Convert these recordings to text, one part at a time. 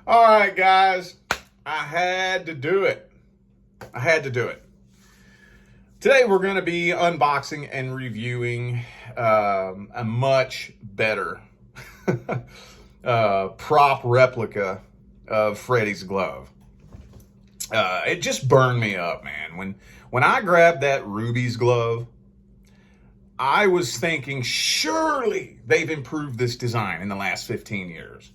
All right, guys, I had to do it. Today we're going to be unboxing and reviewing a much better prop replica of Freddy's glove. It just burned me up, man. When I grabbed that Rubies glove, I was thinking, surely they've improved this design in the last 15 years.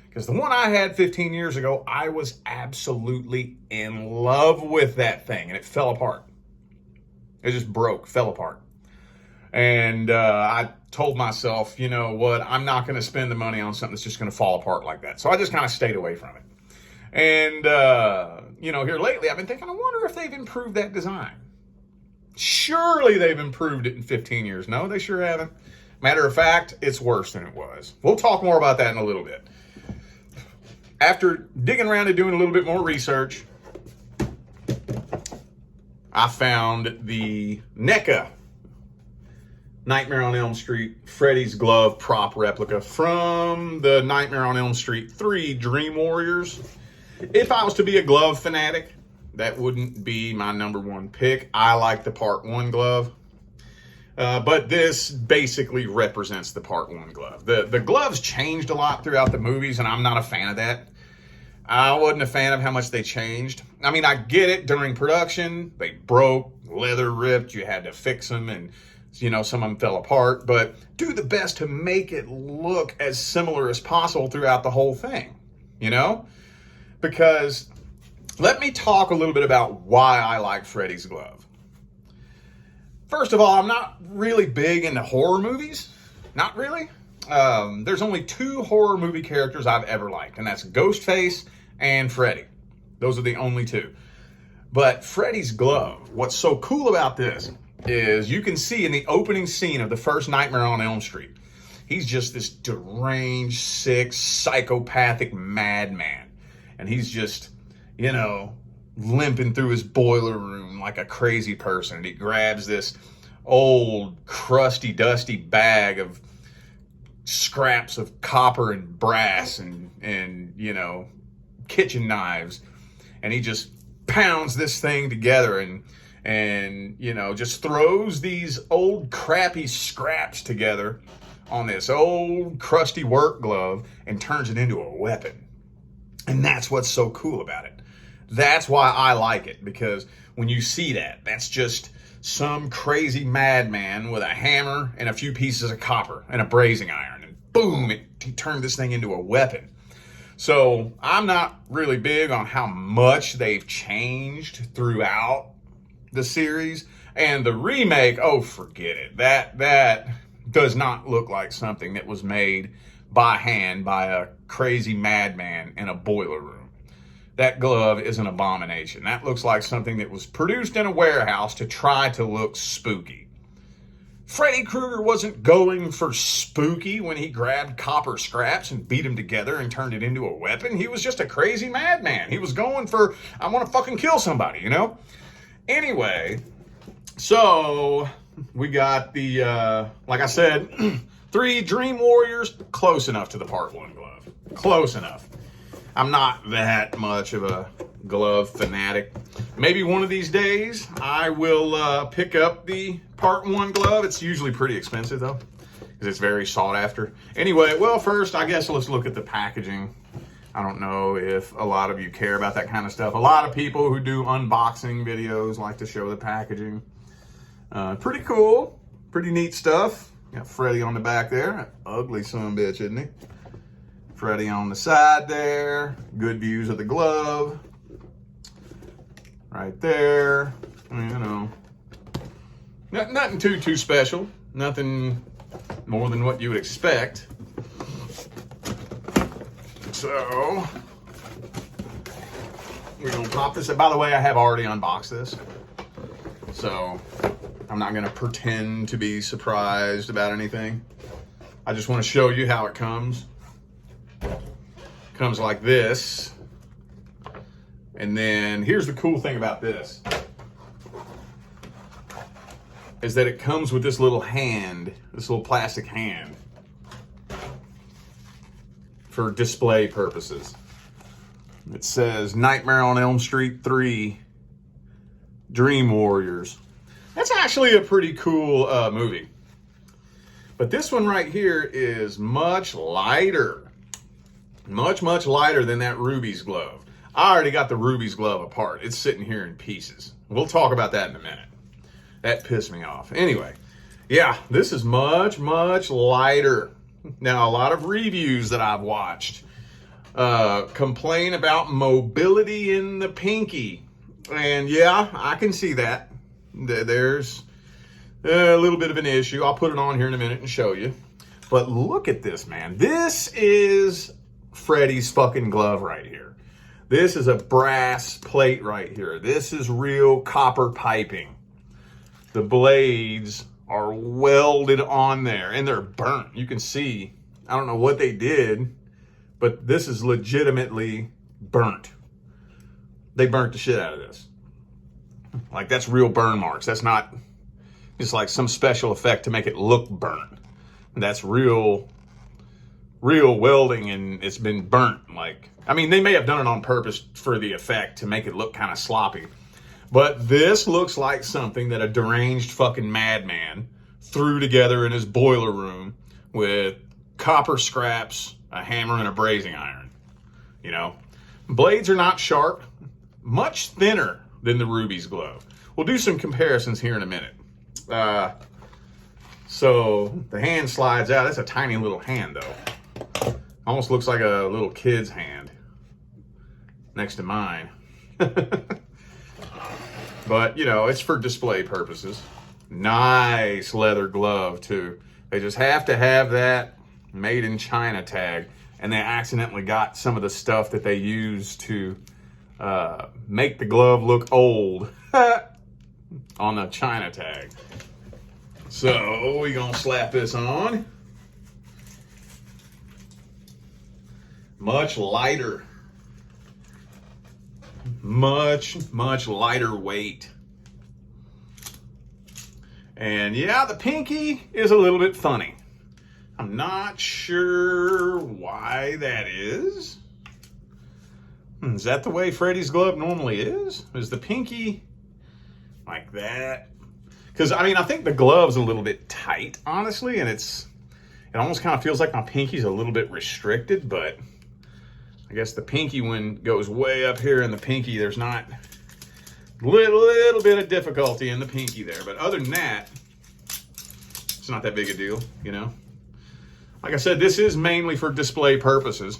Because the one I had 15 years ago, I was absolutely in love with that thing, and it fell apart. It just broke, fell apart. And I told myself, you know what, I'm not going to spend the money on something that's just going to fall apart like that. So I just kind of stayed away from it. And, here lately, I've been thinking, I wonder if they've improved that design. Surely they've improved it in 15 years. No, they sure haven't. Matter of fact, it's worse than it was. We'll talk more about that in a little bit. After digging around and doing a little bit more research, I found the NECA Nightmare on Elm Street Freddy's glove prop replica from the Nightmare on Elm Street 3 Dream Warriors. If I was to be a glove fanatic, that wouldn't be my number one pick. I like the Part 1 glove. But this basically represents the Part 1 glove. The gloves changed a lot throughout the movies, and I'm not a fan of that. I wasn't a fan of how much they changed. I mean, I get it. During production, they broke, leather ripped, you had to fix them, and some of them fell apart. But do the best to make it look as similar as possible throughout the whole thing, Because let me talk a little bit about why I like Freddy's glove. First of all, I'm not really big into horror movies. Not really. There's only 2 horror movie characters I've ever liked, and that's Ghostface and Freddy. Those are the only 2. But Freddy's glove, what's so cool about this is you can see in the opening scene of the first Nightmare on Elm Street, he's just this deranged, sick, psychopathic madman. And he's just, limping through his boiler room like a crazy person. And he grabs this old, crusty, dusty bag of scraps of copper and brass and kitchen knives. And he just pounds this thing together and just throws these old, crappy scraps together on this old, crusty work glove and turns it into a weapon. And that's what's so cool about it. That's why I like it, because when you see that, that's just some crazy madman with a hammer and a few pieces of copper and a brazing iron, and boom, he turned this thing into a weapon. So I'm not really big on how much they've changed throughout the series. And the remake, oh, forget it. That does not look like something that was made by hand by a crazy madman in a boiler room. That glove is an abomination. That looks like something that was produced in a warehouse to try to look spooky. Freddy Krueger wasn't going for spooky when he grabbed copper scraps and beat them together and turned it into a weapon. He was just a crazy madman. He was going for, I want to fucking kill somebody, Anyway, so we got the, like I said, 3 Dream Warriors, close enough to the Part 1 glove. Close enough. I'm not that much of a glove fanatic. Maybe one of these days I will pick up the Part 1 glove. It's usually pretty expensive though, because it's very sought after. Anyway, well, first I guess let's look at the packaging. I don't know if a lot of you care about that kind of stuff. A lot of people who do unboxing videos like to show the packaging. Pretty cool, pretty neat stuff. Got Freddy on the back there. Ugly son of a bitch, isn't he? Freddy on the side there. Good views of the glove. Right there. Nothing too special. Nothing more than what you would expect. So, we're going to pop this. By the way, I have already unboxed this. So, I'm not going to pretend to be surprised about anything. I just want to show you how it comes. It comes like this. And then here's the cool thing about this. Is that it comes with this little hand, this little plastic hand for display purposes. It says Nightmare on Elm Street 3 Dream Warriors. That's actually a pretty cool movie. But this one right here is much lighter. Much lighter than that Rubies glove. I already got the Rubies glove apart. It's sitting here in pieces. We'll talk about that in a minute. That pissed me off. Anyway, yeah, this is much lighter. Now, a lot of reviews that I've watched complain about mobility in the pinky. And yeah, I can see that. There's a little bit of an issue. I'll put it on here in a minute and show you. But look at this, man. This is Freddy's fucking glove right here. This is a brass plate right here. This is real copper piping. The blades are welded on there and they're burnt. You can see, I don't know what they did, but this is legitimately burnt. They burnt the shit out of this. Like, that's real burn marks. That's not just like some special effect to make it look burnt. That's real welding, and it's been burnt. Like, I mean, they may have done it on purpose for the effect to make it look kind of sloppy. But this looks like something that a deranged fucking madman threw together in his boiler room with copper scraps, a hammer, and a brazing iron. You know, blades are not sharp, much thinner than the Rubies glove. We'll do some comparisons here in a minute. So the hand slides out. That's a tiny little hand, though. Almost looks like a little kid's hand next to mine. But, you know, it's for display purposes. Nice leather glove, too. They just have to have that made in China tag. And they accidentally got some of the stuff that they use to make the glove look old on the China tag. So we're going to slap this on. Much lighter. Much lighter weight. And yeah, the pinky is a little bit funny. I'm not sure why that is. Is that the way Freddy's glove normally is? Is the pinky like that? Because, I mean, I think the glove's a little bit tight, honestly, and it almost kind of feels like my pinky's a little bit restricted, but I guess the pinky one goes way up here in the pinky. There's not little bit of difficulty in the pinky there, but other than that, it's not that big a deal, you know? Like I said, this is mainly for display purposes,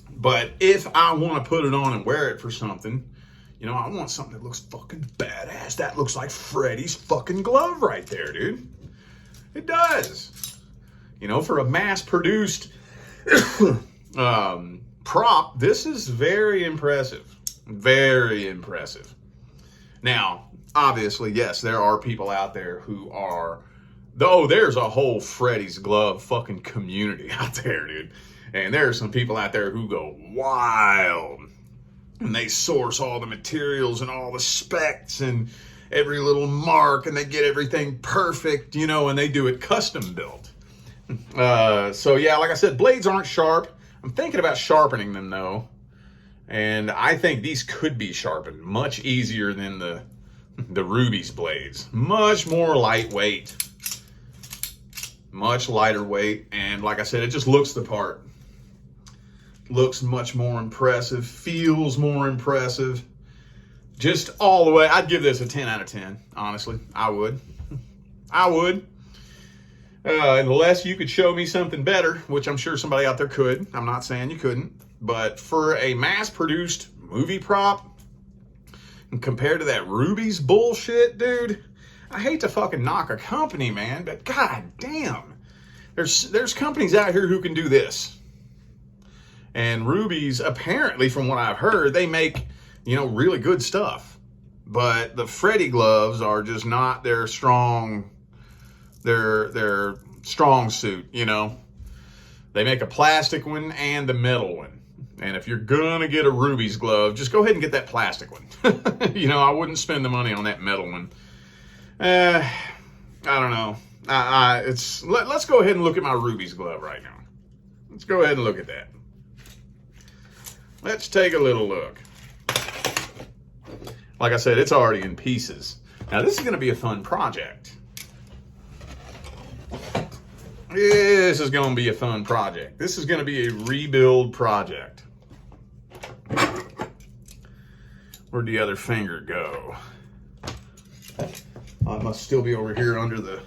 but if I want to put it on and wear it for something, you know, I want something that looks fucking badass. That looks like Freddy's fucking glove right there, dude. It does. You know, for a mass-produced prop, this is very impressive. Very impressive. Now, obviously, yes, there are people out there who are... Oh, there's a whole Freddy's glove fucking community out there, dude. And there are some people out there who go wild. And they source all the materials and all the specs and every little mark, and they get everything perfect, you know, and they do it custom built. So yeah, like I said, blades aren't sharp. I'm thinking about sharpening them though. And I think these could be sharpened much easier than the Rubies blades. Much more lightweight. Much lighter weight. And like I said, it just looks the part. Looks much more impressive, feels more impressive. Just all the way, I'd give this a 10 out of 10, honestly. I would. Unless you could show me something better, which I'm sure somebody out there could. I'm not saying you couldn't. But for a mass-produced movie prop, and compared to that Rubies bullshit, dude, I hate to fucking knock a company, man, but god damn. There's companies out here who can do this. And Rubies, apparently, from what I've heard, they make, you know, really good stuff. But the Freddy gloves are just not their strong suit, you know. They make a plastic one and the metal one. And if you're gonna get a Rubies glove, just go ahead and get that plastic one. You know, I wouldn't spend the money on that metal one. I don't know. Let's go ahead and look at my Rubies glove right now. Let's go ahead and look at that. let's take a little look. Like I said, it's already in pieces. Now this is going to be a fun project. This is going to be a fun project. This is going to be a rebuild project. Where'd the other finger go? Oh, it must still be over here under the...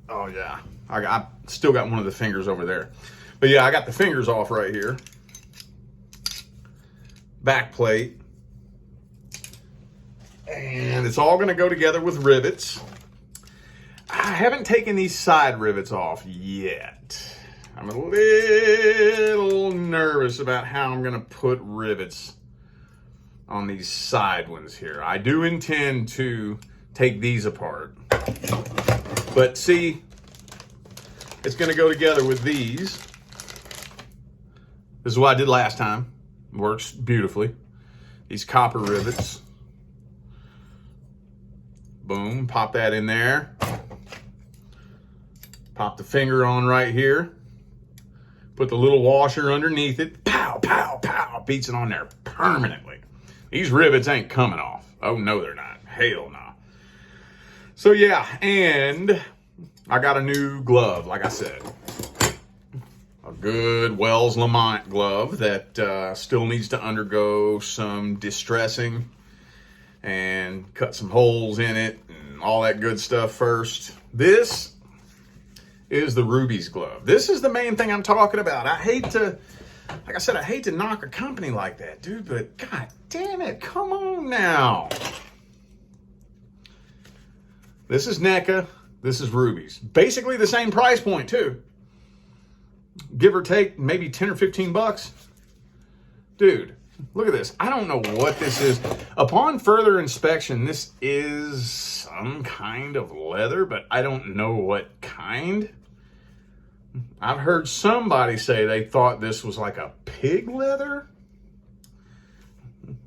Oh yeah, I still got one of the fingers over there. But yeah, I got the fingers off right here. Back plate. And it's all going to go together with rivets. I haven't taken these side rivets off yet. I'm a little nervous about how I'm going to put rivets on these side ones here. I do intend to take these apart. But see, it's going to go together with these. This is what I did last time. Works beautifully. These copper rivets. Boom, pop that in there. Pop the finger on right here. Put the little washer underneath it. Pow, pow, pow. Beats it on there permanently. These rivets ain't coming off. Oh, no, they're not. Hell no. So, yeah, and I got a new glove, like I said. A good Wells Lamont glove that still needs to undergo some distressing and cut some holes in it and all that good stuff first. This is the Rubies glove. This is the main thing I'm talking about. I hate to, like I said, I hate to knock a company like that, dude, but god damn it, come on now. This is NECA, this is Rubies. Basically the same price point too. Give or take maybe 10 or 15 bucks. Dude, look at this. I don't know what this is. Upon further inspection, this is some kind of leather, but I don't know what kind. I've heard somebody say they thought this was like a pig leather.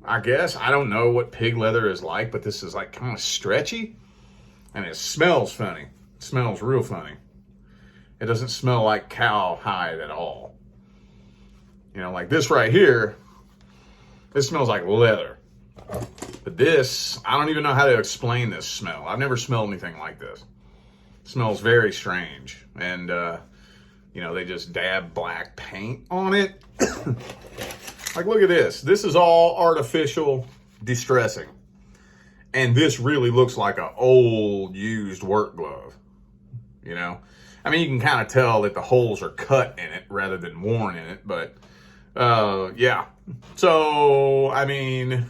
I guess. I don't know what pig leather is like, but this is like kind of stretchy. And it smells funny. It smells real funny. It doesn't smell like cowhide at all. You know, like this right here, this smells like leather. But this, I don't even know how to explain this smell. I've never smelled anything like this. It smells very strange. And, you know, they just dab black paint on it. Like, look at this. This is all artificial distressing. And this really looks like an old used work glove, you know? I mean, you can kind of tell that the holes are cut in it rather than worn in it, but yeah. So, I mean,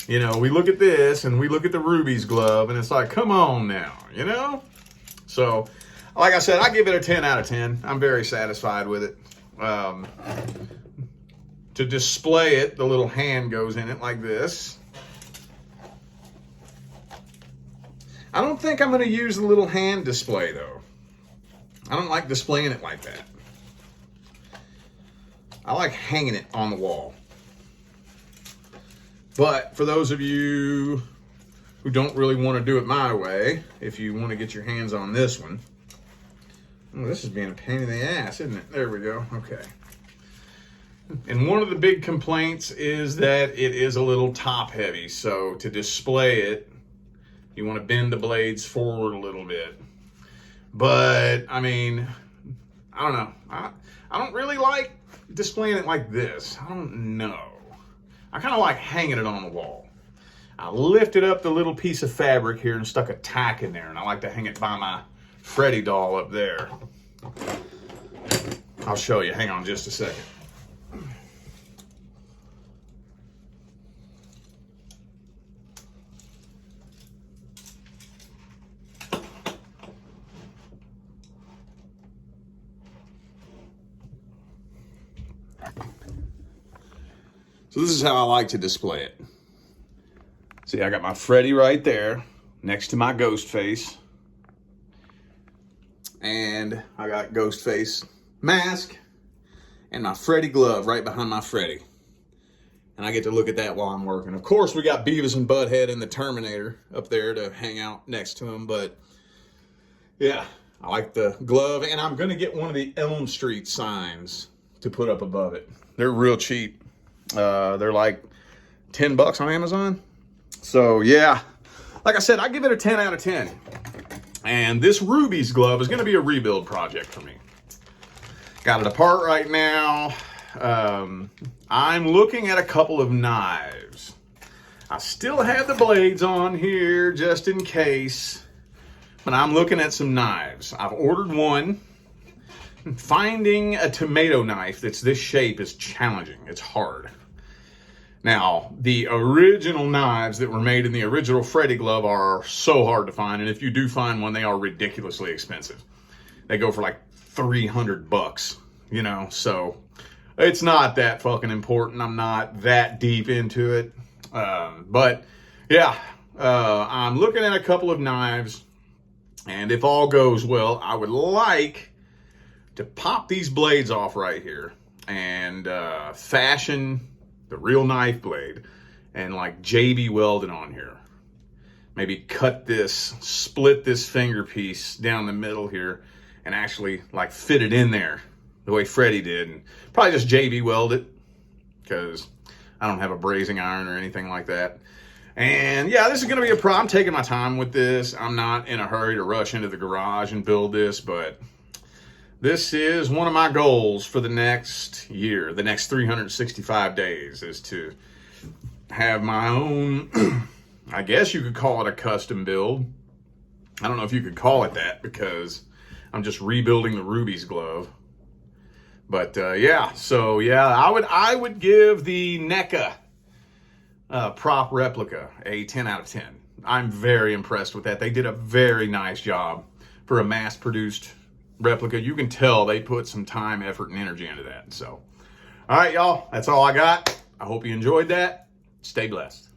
you know, we look at this and we look at the Rubies glove and it's like, come on now, you know? So, like I said, I give it a 10 out of 10. I'm very satisfied with it. To display it, the little hand goes in it like this. I don't think I'm going to use the little hand display, though. I don't like displaying it like that. I like hanging it on the wall. But for those of you who don't really want to do it my way, if you want to get your hands on this one. Oh, this is being a pain in the ass, isn't it? There we go. Okay. And one of the big complaints is that it is a little top heavy. So to display it, you want to bend the blades forward a little bit. But, I mean, I don't know. I don't really like displaying it like this. I don't know. I kind of like hanging it on the wall. I lifted up the little piece of fabric here and stuck a tack in there. And I like to hang it by my Freddy doll up there. I'll show you. Hang on just a second. So this is how I like to display it. See, I got my Freddy right there next to my ghost face. And I got ghost face mask and my Freddy glove right behind my Freddy. And I get to look at that while I'm working. Of course, we got Beavis and Butthead and the Terminator up there to hang out next to him. But yeah, I like the glove. And I'm going to get one of the Elm Street signs to put up above it. They're real cheap. They're like $10 on Amazon. So yeah, like I said, I give it a 10 out of 10. And this Rubies glove is going to be a rebuild project for me. Got it apart right now. I'm looking at a couple of knives. I still have the blades on here just in case, but I'm looking at some knives. I've ordered one. Finding a tomato knife that's this shape is challenging. It's hard. Now, the original knives that were made in the original Freddy glove are so hard to find, and if you do find one, they are ridiculously expensive. They go for like $300, you know, so it's not that fucking important. I'm not that deep into it. But yeah, I'm looking at a couple of knives, and if all goes well, I would like to pop these blades off right here and fashion the real knife blade and like JB welded on here. Maybe cut this, split this finger piece down the middle here and actually like fit it in there the way Freddy did, and probably just JB weld it because I don't have a brazing iron or anything like that. And yeah, this is going to be a problem. I'm taking my time with this. I'm not in a hurry to rush into the garage and build this, but this is one of my goals for the next year, the next 365 days, is to have my own, I guess you could call it a custom build. I don't know if you could call it that because I'm just rebuilding the Rubies glove. But yeah, so yeah, I would give the NECA prop replica a 10 out of 10. I'm very impressed with that. They did a very nice job for a mass-produced replica. You can tell they put some time, effort, and energy into that. So, all right, y'all, that's all I got. I hope you enjoyed that. Stay blessed.